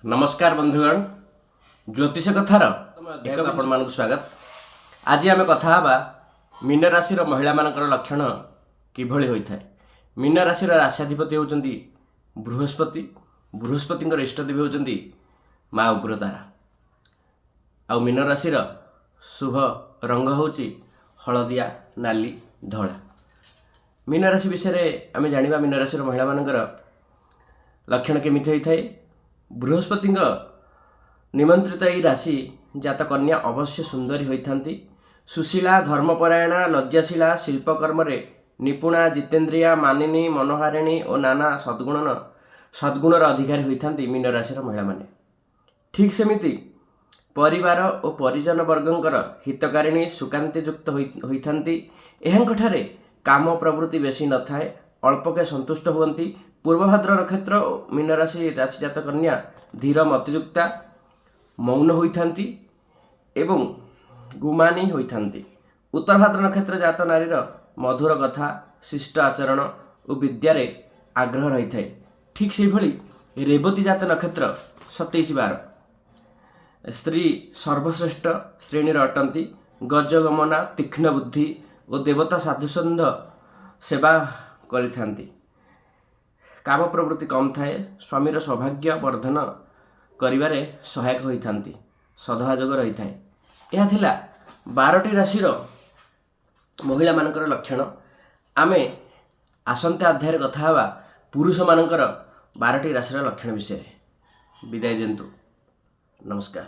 नमस्कार बंधुगण ज्योतिष कथार एक आपण स्वागत। आज आम कथा मीन राशि महिला मानकर लक्षण किभଳି होइथाय। मीन राशि राश्याधिपति होउचंदी बृहस्पति। बृहस्पति इष्टदेवी होउचंदी माँ उग्रतारा। आ मीन राशि शुभ रंग होउची हलदिया नाली धला। मीन राशि विषय आम जानिबा। मीन राशि महिला मानकर लक्षण केमिति होइथाय। बृहस्पति निमंत्रित यही राशि जात कन्या अवश्य सुंदरी होती। सुशीला धर्मपरायणा लज्जाशीला शिल्पकर्म निपुणा जितेन्द्रिया मानिनी मनोहारिणी और नाना सद्गुणर अधिकारी होती मीन राशि महिला माने। ठीक सेमिति परिवार और परिजन वर्गंकर हितकारिणी सुकांतियुक्त होती। एहांठारे काम प्रवृत्ति बेसी न थाए, अल्पके संतुष्ट हुअन्ति। पूर्वभाद्र नक्षत्र मीन राशि राशिजात कन्या धीर मतियुक्ता मौन होती एवं गुमानी होती। उत्तर भाद्र नक्षत्र जात नारीर मधुर कथा शिष्ट आचरण और विद्यारे आग्रह रही है। ठीक से भली रेवती जात नक्षत्र 27/12 स्त्री सर्वश्रेष्ठ श्रेणी अटंती। गजगमना तीक्ष्ण बुद्धि और देवता साधुसंध सेवा करिथांती। काम प्रवृत्ति कम थाए, स्वामीर सौभाग्य वर्धन करिबारे सहायक होइथांती। सदभाजग रही थाए। यह थिला 12टी राशिर महिला मानकर लक्षण। आमे आसंता अध्याय कथा हवा पुरुष मानकर 12टी राशिर लक्षण विषय। विदाय दिंतु। नमस्कार।